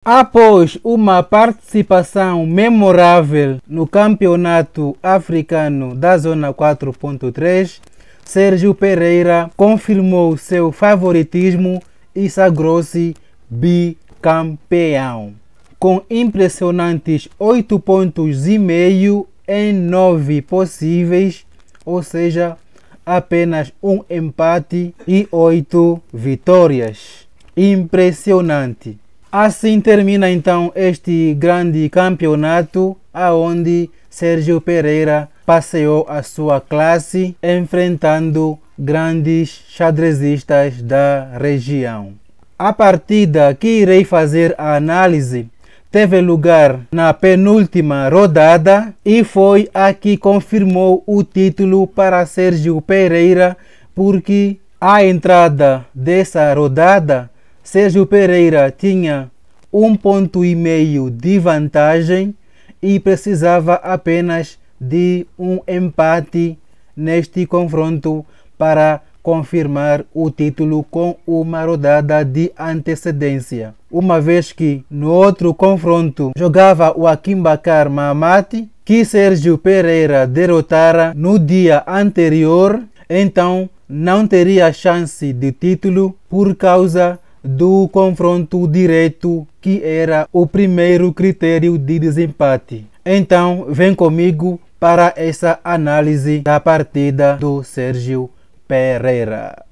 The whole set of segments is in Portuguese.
Após uma participação memorável no Campeonato Africano da Zona 4.3, Sérgio Pereira confirmou seu favoritismo e sagrou-se bicampeão. Com impressionantes 8,5 pontos em 9 possíveis, ou seja, apenas um empate e 8 vitórias. Impressionante! Assim termina então este grande campeonato, aonde Sérgio Pereira passeou a sua classe enfrentando grandes xadrezistas da região. A partida que irei fazer a análise teve lugar na penúltima rodada e foi a que confirmou o título para Sérgio Pereira, porque à entrada dessa rodada Sérgio Pereira tinha 1,5 ponto de vantagem e precisava apenas de um empate neste confronto para confirmar o título com uma rodada de antecedência. Uma vez que no outro confronto jogava o Hakim Bakar Mahamat, que Sérgio Pereira derrotara no dia anterior, então não teria chance de título por causa do confronto direto, que era o primeiro critério de desempate. Então, vem comigo para essa análise da partida do Sérgio Pereira.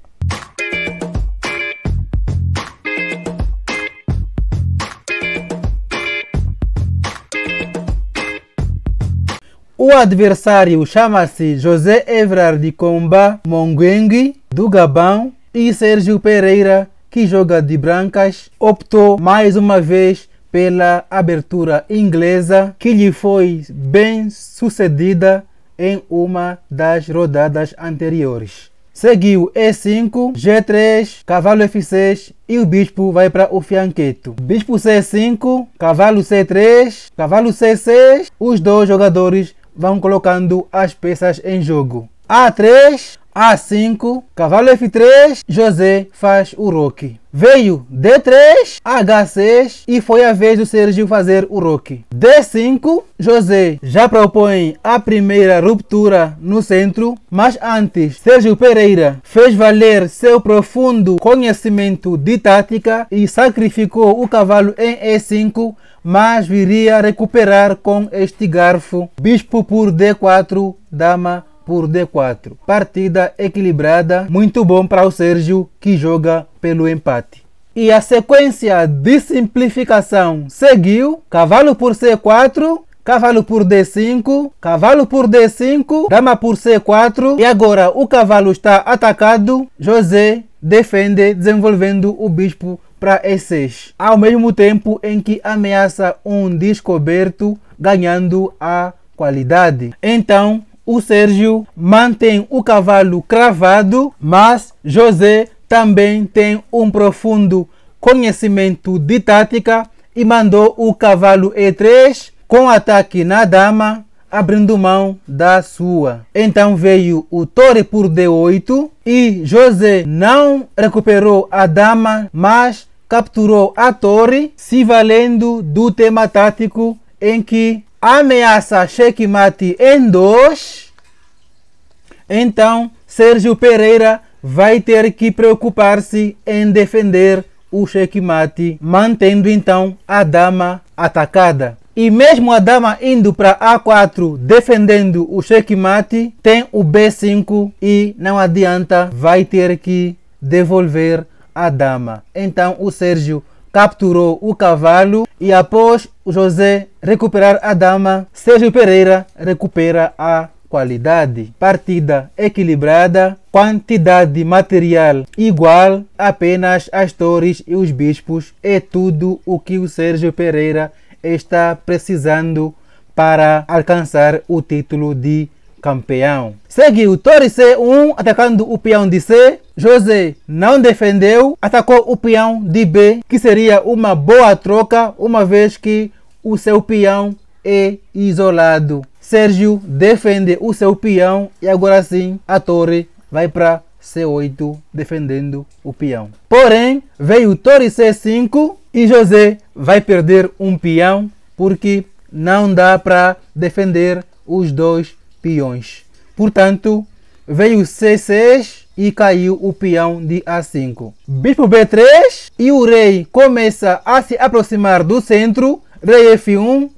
O adversário chama-se José Everard Komba Mongwengue, do Gabão, e Sérgio Pereira, que joga de brancas, optou mais uma vez pela abertura inglesa, que lhe foi bem sucedida em uma das rodadas anteriores. Seguiu E5, G3, cavalo F6 e o bispo vai para o fianqueto. Bispo C5, cavalo C3, cavalo C6, os dois jogadores vão colocando as peças em jogo. A3, A5, cavalo F3, José faz o roque. Veio D3, H6 e foi a vez do Sérgio fazer o roque. D5, José já propõe a primeira ruptura no centro, mas antes Sérgio Pereira fez valer seu profundo conhecimento de tática e sacrificou o cavalo em E5, mas viria recuperar com este garfo. Bispo por D4, dama por D4. Partida equilibrada, muito bom para o Sérgio, que joga pelo empate. E a sequência de simplificação seguiu: cavalo por C4, cavalo por D5, cavalo por D5, dama por C4, e agora o cavalo está atacado. José defende, desenvolvendo o bispo para E6, ao mesmo tempo em que ameaça um descoberto, ganhando a qualidade. Então o Sérgio mantém o cavalo cravado, mas José também tem um profundo conhecimento de tática e mandou o cavalo E3 com ataque na dama, abrindo mão da sua. Então veio o torre por D8 e José não recuperou a dama, mas capturou a torre, se valendo do tema tático em que ameaça checkmate em 2. Então Sérgio Pereira vai ter que preocupar-se em defender o checkmate, mantendo então a dama atacada. E mesmo a dama indo para A4 defendendo o checkmate, tem o B5 e não adianta, vai ter que devolver a dama. Então o Sérgio capturou o cavalo e após o José recuperar a dama, Sérgio Pereira recupera a qualidade. Partida equilibrada, quantidade material igual, apenas as torres e os bispos é tudo o que o Sérgio Pereira está precisando para alcançar o título de campeão. Seguiu torre C1 atacando o peão de C. José não defendeu, atacou o peão de B, que seria uma boa troca, uma vez que o seu peão é isolado. Sérgio defende o seu peão e agora sim a torre vai para C8 defendendo o peão. Porém, veio torre C5 e José vai perder um peão porque não dá para defender os dois peões. Portanto, veio C6 e caiu o peão de A5. Bispo B3 e o rei começa a se aproximar do centro. Rei F1,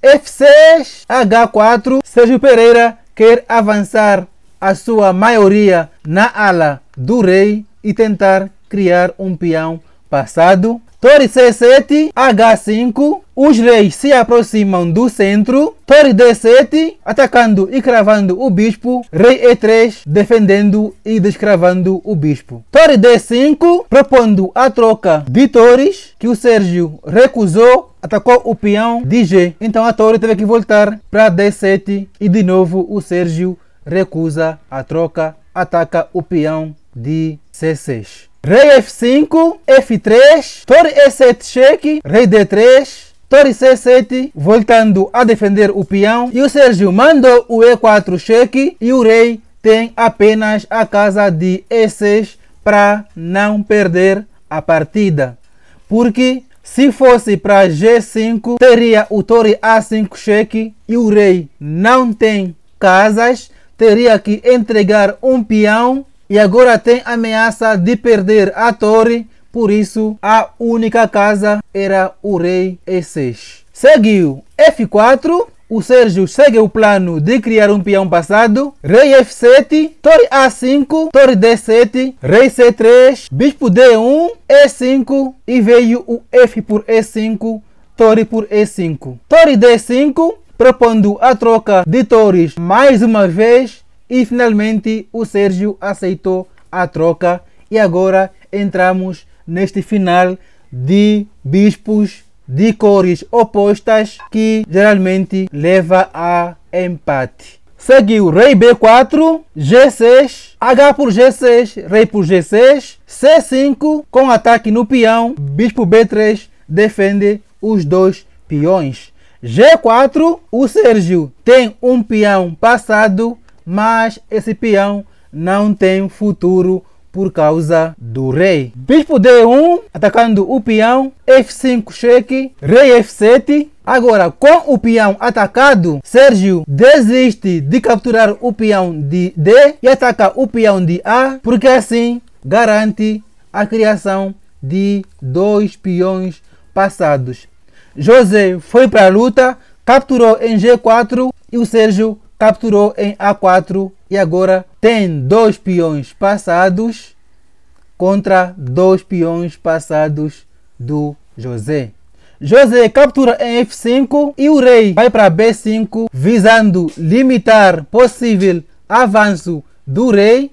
F6, H4. Sérgio Pereira quer avançar a sua maioria na ala do rei e tentar criar um peão passado. Torre C7, H5, os reis se aproximam do centro. Torre D7, atacando e cravando o bispo. Rei E3, defendendo e descravando o bispo. Torre D5, propondo a troca de torres, que o Sérgio recusou, atacou o peão de G. Então a torre teve que voltar para D7 e de novo o Sérgio recusa a troca, ataca o peão de C6. Rei F5, F3, torre E7 cheque, rei D3, torre C7, voltando a defender o peão. E o Sérgio mandou o E4 cheque e o rei tem apenas a casa de E6 para não perder a partida. Porque se fosse para G5, teria o torre A5 cheque e o rei não tem casas, teria que entregar um peão. E agora tem ameaça de perder a torre, por isso a única casa era o rei E6. Seguiu F4, o Sérgio segue o plano de criar um peão passado. Rei F7, torre A5, torre D7, rei C3, bispo D1, E5 e veio o F por E5, torre por E5. Torre D5, propondo a troca de torres mais uma vez. E finalmente o Sérgio aceitou a troca e agora entramos neste final de bispos de cores opostas que geralmente leva a empate. Seguiu rei B4, G6, H por G6, rei por G6, C5 com ataque no peão, bispo B3 defende os dois peões. G4, o Sérgio tem um peão passado, mas esse peão não tem futuro por causa do rei. Bispo D1, atacando o peão, F5 cheque, rei F7. Agora, com o peão atacado, Sérgio desiste de capturar o peão de D e ataca o peão de A, porque assim garante a criação de dois peões passados. José foi para a luta, capturou em G4 e o Sérgio capturou em A4 e agora tem dois peões passados contra dois peões passados do José. José captura em F5 e o rei vai para B5 visando limitar possível avanço do rei,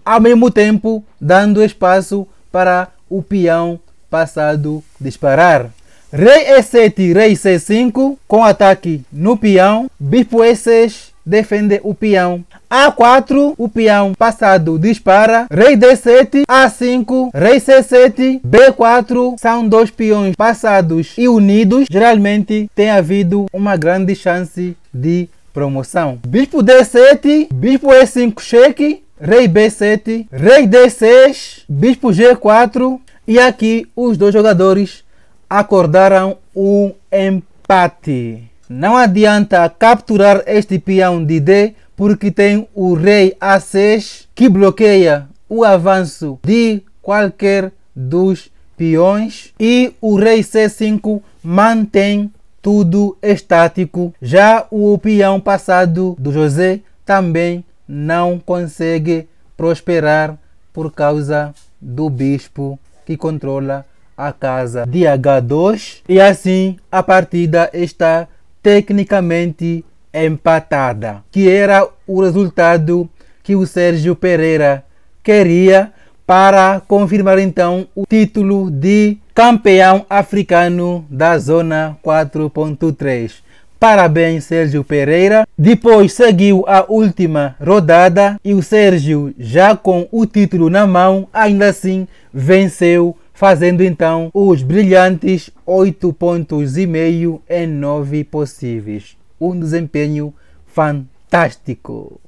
ao mesmo tempo dando espaço para o peão passado disparar. Rei E7, rei C5 com ataque no peão, bispo E6 defende o peão. A4, o peão passado dispara, rei D7, A5, rei C7, B4 são dois peões passados e unidos. Geralmente tem havido uma grande chance de promoção. Bispo D7, bispo E5 cheque, rei B7, rei D6, bispo G4 e aqui os dois jogadores acordaram um empate. Não adianta capturar este peão de D porque tem o rei A6 que bloqueia o avanço de qualquer dos peões e o rei C5 mantém tudo estático. Já o peão passado do José também não consegue prosperar por causa do bispo que controla a casa de H2 e assim a partida está tecnicamente empatada, que era o resultado que o Sérgio Pereira queria para confirmar então o título de campeão africano da zona 4.3. Parabéns, Sérgio Pereira. Depois seguiu a última rodada e o Sérgio, já com o título na mão, ainda assim venceu, fazendo então os brilhantes 8,5 pontos em 9 possíveis. Um desempenho fantástico.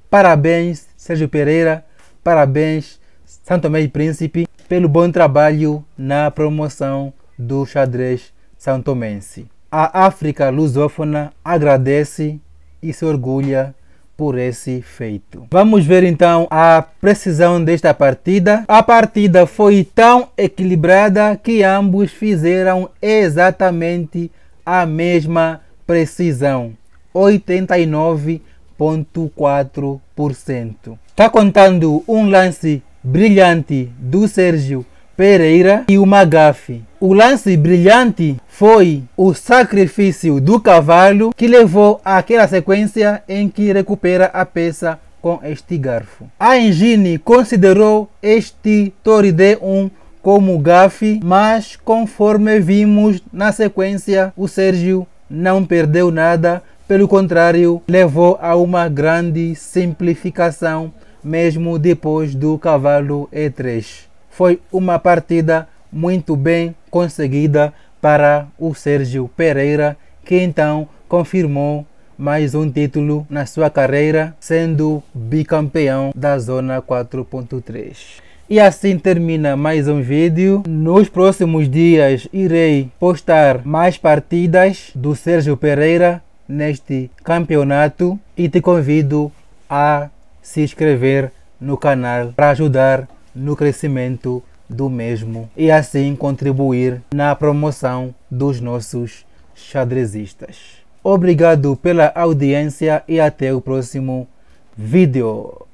Parabéns, Sérgio Pereira, parabéns São Tomé e Príncipe pelo bom trabalho na promoção do xadrez são-tomense. A África lusófona agradece e se orgulha por esse feito. Vamos ver então a precisão desta partida. A partida foi tão equilibrada que ambos fizeram exatamente a mesma precisão, 89,4%. Está contando um lance brilhante do Sérgio Pereira e uma gafe. O lance brilhante foi o sacrifício do cavalo que levou àquela sequência em que recupera a peça com este garfo. A engine considerou este Torre D1 como gafe, mas conforme vimos na sequência, o Sérgio não perdeu nada, pelo contrário, levou a uma grande simplificação mesmo depois do cavalo E3. Foi uma partida muito bem conseguida para o Sérgio Pereira, que então confirmou mais um título na sua carreira, sendo bicampeão da Zona 4.3. E assim termina mais um vídeo. Nos próximos dias irei postar mais partidas do Sérgio Pereira neste campeonato e te convido a se inscrever no canal para ajudar no crescimento do mesmo e assim contribuir na promoção dos nossos xadrezistas. Obrigado pela audiência e até o próximo vídeo.